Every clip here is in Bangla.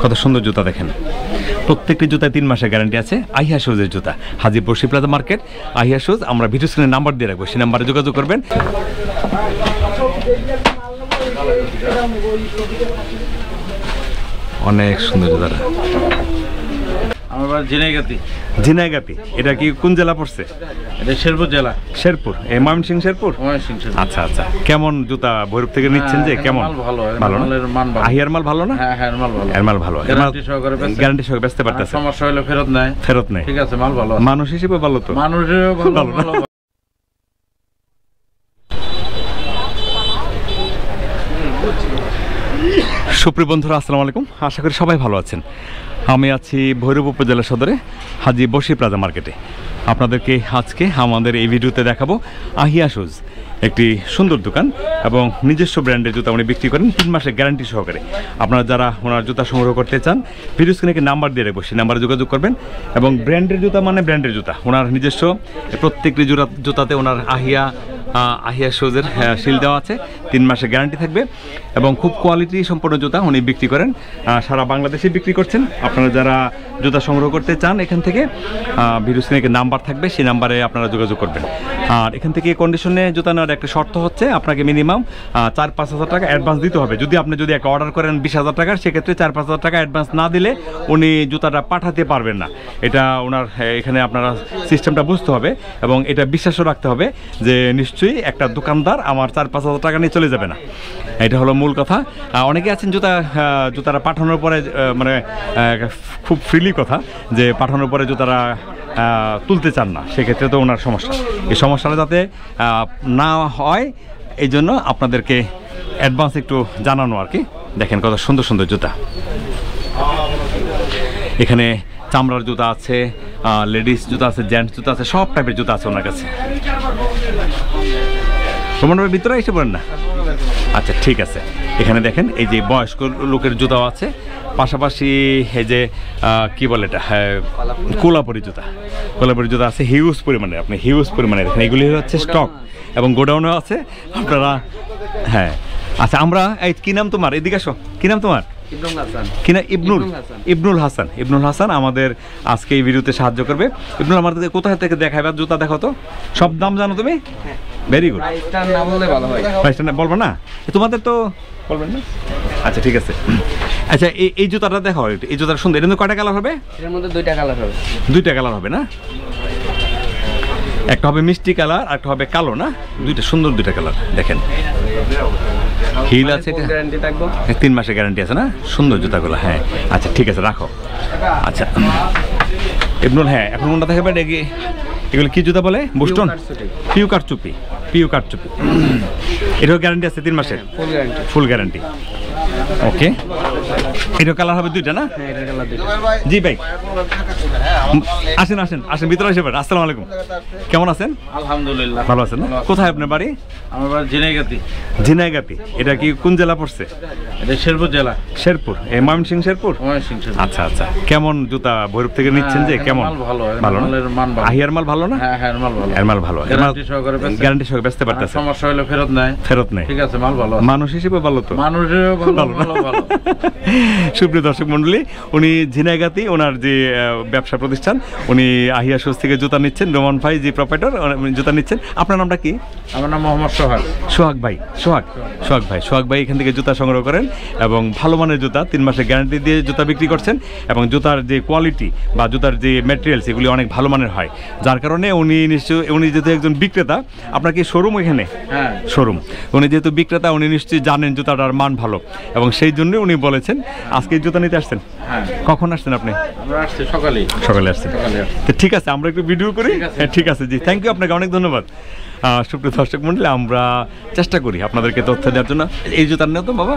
কত সুন্দর জুতা দেখেন। প্রত্যেকটি জুতায় 3 মাসের গ্যারান্টি আছে। আহিয়া শুজের জুতা, Hajipur C plaza market, Ahiya shoes. আমরা ভিডিও স্ক্রিনে নাম্বার দিয়ে রাখবো, সেই নাম্বারে যোগাযোগ করবেন। অনেক সুন্দর জুতাটা। আমার ঝিনাইগাতি। ঝিনাইগাতি, এটা কি কোন জেলা পড়ছে? এটা শেরপুর জেলা। শেরপুর, এই ময়মনসিংহ শেরপুর। আচ্ছা আচ্ছা, কেমন জুতা ভৈরব থেকে নিচ্ছেন যে? কেমন? ভালো, ভালো না? আহিয়ার মাল ভালো না? হ্যাঁ মাল ভালো। এর মাল ভালো, গ্যারান্টি সহকারে বেচতে পারতেছে। সমস্যা হলে ফেরত নেয়। ঠিক আছে, মাল ভালো। মানুষ হিসেবে ভালো তো? মানুষেরও ভালো। সুপ্রিয় বন্ধুরা, আসসালামু আলাইকুম। আশা করি সবাই ভালো আছেন। আমি আছি ভৈরব উপজেলা সদরে হাজি বসি প্লাজা মার্কেটে। আপনাদেরকে আজকে আমাদের এই ভিডিওতে দেখাবো আহিয়া শুজ, একটি সুন্দর দোকান এবং নিজস্ব ব্র্যান্ডের জুতা উনি বিক্রি করেন 3 মাসের গ্যারান্টি সহকারে। আপনারা যারা ওনার জুতা সংগ্রহ করতে চান, ভিডিও স্ক্রিনে নাম্বার দিয়ে রাখবো, সেই নাম্বারে যোগাযোগ করবেন। এবং ব্র্যান্ডের জুতা মানে ব্র্যান্ডের জুতা, ওনার নিজস্ব প্রত্যেকটি জুতাতে ওনার আহিয়া শুজের সিল দেওয়া আছে, 3 মাসের গ্যারান্টি থাকবে এবং খুব কোয়ালিটি সম্পন্ন জুতা উনি বিক্রি করেন, সারা বাংলাদেশে বিক্রি করছেন। আপনারা যারা জুতা সংগ্রহ করতে চান এখান থেকে, ভিডিও স্ক্রিনে নাম্বার থাকবে, সেই নাম্বারে আপনারা যোগাযোগ করবেন। আর এখান থেকে কন্ডিশনে জুতা নেওয়ার একটা শর্ত হচ্ছে, আপনাকে মিনিমাম 4-5 হাজার টাকা অ্যাডভান্স দিতে হবে। যদি আপনি একটা অর্ডার করেন 20,000 টাকার, সেক্ষেত্রে 4-5 হাজার টাকা অ্যাডভান্স না দিলে উনি জুতাটা পাঠাতে পারবেন না। এটা ওনার এখানে আপনারা সিস্টেমটা বুঝতে হবে এবং এটা বিশ্বাসও রাখতে হবে যে নিশ্চয়ই একটা দোকানদার আমার 4-5 হাজার টাকা নিয়ে চলে যাবে না। এটা হলো মূল কথা। অনেকে আছেন জুতারা পাঠানোর পরে মানে খুব ফ্রিলি কথা যে পাঠানোর পরে জুতারা তুলতে চান না, সেক্ষেত্রে তো ওনার সমস্যা। এই সমস্যাটা যাতে না হয় এই জন্য আপনাদেরকে অ্যাডভান্স একটু জানানো আর কি। দেখেন কত সুন্দর সুন্দর জুতা। এখানে চামড়ার জুতা আছে, লেডিস জুতা আছে, জেন্টস জুতা আছে, সব টাইপের জুতা আছে ওনার কাছে। তোমার ভিতরে এসে পড়েন না? আচ্ছা ঠিক আছে। এখানে দেখেন এই যে বয়স্ক লোকের জুতাও আছে, পাশাপাশি এই যে কি বলে এটা, কোলাপুরি জুতা আছে হিউজ পরিমাণে। আপনি হিউজ পরিমাণে দেখেন, এগুলি হচ্ছে স্টক এবং গোডাউনও আছে আপনারা। হ্যাঁ আচ্ছা, আমরা এই কি নাম তোমার? এদিকে আসো, কি নাম তোমার? ইবনুল হাসান আমাদের আজকে এই ভিডিওতে সাহায্য করবে। ইবনুল, আমাদের কোথায় থেকে দেখাবে জুতা? দেখো তো, সব দাম জানো তুমি? Very good. প্রাইসটা বলবো না তোমাদের তো বলবেন না? আচ্ছা ঠিক আছে। আচ্ছা এই জুতাটা দেখো, এই জুতাটা সুন্দর। এর মধ্যে কয়টা কালার হবে? এর মধ্যে 2টা কালার হবে। 2টা কালার হবে না? একটা হবে মিষ্টি কালার আর একটা হবে কালো না? 2টা সুন্দর 2টা কালার। দেখেন হিল আছে, 3 মাসের গ্যারান্টি আছে না? সুন্দর জুতাগুলো। হ্যাঁ আচ্ছা ঠিক আছে, রাখো। আচ্ছা ইবনুল, হ্যাঁ এখন কোনটা দেখাবে? এগুলো কি জুতা বলে? বুস্টন, পিউ কারচুপি। এটাও গ্যারান্টি আছে 3 মাসের? Full guarantee. ওকে, এটা কালার হবে 2টা না? জি ভাই, আসেন ভিতরে এসে পড়েন। আসসালামু আলাইকুম, কেমন আছেন? আলহামদুলিল্লাহ ভালো আছেন না? কোথায় আপনার বাড়ি? আমার বাড়ি ঝিনাইগাতি। এটা কি কোন জেলা পড়ছে? এটা শেরপুর জেলা। শেরপুর, এই ময়মনসিংহ শেরপুর। আচ্ছা আচ্ছা, কেমন জুতা ভৈরব থেকে নিচ্ছেন যে? কেমন? ভালো। আহিয়ার মাল ভালো না? হ্যাঁ মাল ভালো। এর মাল ভালো, গ্যারান্টি সহকারে বেচতে পারতেছে। সমস্যা হলে ফেরত নেয়। ঠিক আছে, মাল ভালো। মানুষ হিসেবে ভালো তো? মানুষেরও ভালো। সুপ্রিয় দর্শক মন্ডলী, উনি ঝিনাইগাতি, ওনার যে ব্যবসা প্রতিষ্ঠান, উনি আহিয়া শুজ থেকে জুতা নিচ্ছেন। রোমান ভাই যে প্রপাইটর, জুতা নিচ্ছেন। আপনার নামটা কি? আমার নাম মোহাম্মদ সোহাগ ভাই। সোহাগ ভাই এখান থেকে জুতা সংগ্রহ করেন এবং ভালো মানের জুতা 3 মাসের গ্যারান্টি দিয়ে জুতা বিক্রি করছেন এবং জুতার যে কোয়ালিটি বা জুতার যে ম্যাটেরিয়ালস এগুলি অনেক ভালো মানের হয়, যার কারণে উনি যেহেতু একজন বিক্রেতা। আপনার কি শোরুম এখানে? হ্যাঁ শোরুম। উনি যেহেতু বিক্রেতা, উনি নিশ্চয়ই জানেন জুতাটার মান ভালো এবং সেই জন্য উনি বলেছেন আজকে জুতা নিতে আসছেন। কখন আসছেন আপনি? সকালে আসছেন। তো ঠিক আছে, আমরা একটু ভিডিও করি। হ্যাঁ ঠিক আছে জি, থ্যাংক ইউ, আপনাকে অনেক ধন্যবাদ। সুপ্রিয় দর্শক মন্ডলী, আমরা চেষ্টা করি আপনাদেরকে তথ্য দেওয়ার জন্য। এই জুতার নেও তো বাবা?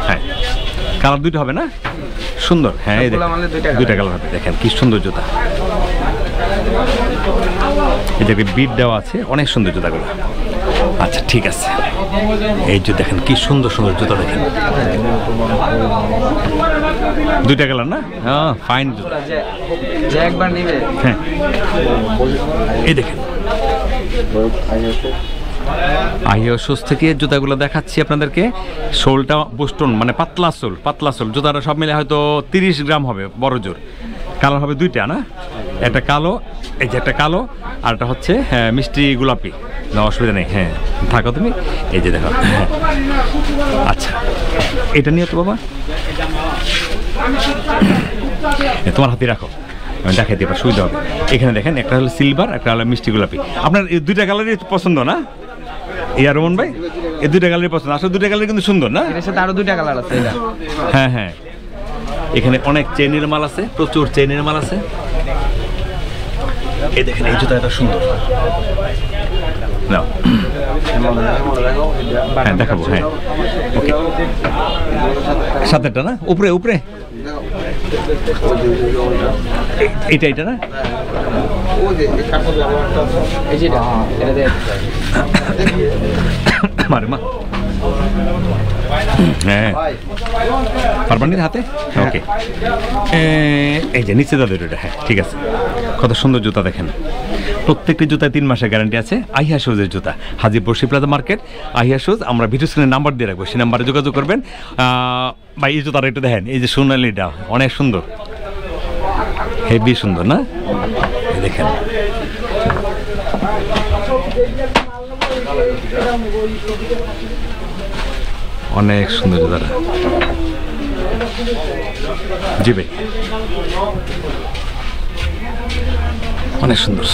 হ্যাঁ, কালার 2টা হবে না? সুন্দর। হ্যাঁ 2টা কালার হবে। দেখেন কি সুন্দর জুতা। এই যে বিট দেওয়া আছে, অনেক সুন্দর জুতাগুলো। আচ্ছা ঠিক আছে, এই যে দেখেন কি সুন্দর সুন্দর জুতা। দেখেন 2টা কালার না? হ্যাঁ ফাইন জুতা। হ্যাঁ এই দেখেন আহিয়া শুজ থেকে জুতাগুলো দেখাচ্ছি আপনাদেরকে। সোলটা বোস্টন, মানে পাতলা সোল। জুতাটা সব মিলে হয়তো 30 গ্রাম হবে বড় জোর। কালার হবে দুইটা না, একটা কালো, এই যে একটা কালো, আর একটা হচ্ছে মিষ্টি গোলাপি। না অসুবিধা নেই, হ্যাঁ থাকো তুমি, এই যে দেখো। হ্যাঁ আচ্ছা, এটা নিয়ে তো বাবা, তোমার হাতে রাখো, আমি দেখাই দিই, এবার সুবিধা হবে। এখানে দেখেন, একটা হলো সিলভার, একটা হলো মিষ্টি গোলাপি। আপনার এই দুইটা কালারই পছন্দ না ইয়া রোমন ভাই? এই দুইটা কালারই পছন্দ, আসলে দুইটা কালার কিন্তু সুন্দর না? এর সাথে আরো 2টা কালার আছে এটা। হ্যাঁ হ্যাঁ, এখানে অনেক চেনের মাল আছে, প্রচুর চেনের মাল আছে। এই দেখেন, এই জুতাটা সুন্দর। নাও, হ্যাঁ দেখাবো, হ্যাঁ ওকে। সাথেটা না, উপরে এটা না, এই যে এটা দেখ মারে মা, হ্যাঁ পারবানির হাতে, ওকে। এই যে নিচে দাদু এটা, হ্যাঁ ঠিক আছে। কত সুন্দর জুতা দেখেন, প্রত্যেকটি জুতায় 3 মাসের গ্যারান্টি আছে। আহিয়া শুজের জুতা, হাজি বসি প্লাজা মার্কেট, আহিয়া শুজ। আমরা ভিডিও স্ক্রিনে নাম্বার দিয়ে রাখবো, সেই নাম্বারে যোগাযোগ করবেন। ভাই এই জুতাটা একটু দেখেন, এই যে সোনালিটা অনেক সুন্দর, হেভি সুন্দর না? দেখেন অনেক সুন্দর জুতাটা। জি ভাই, অনেক সুন্দর।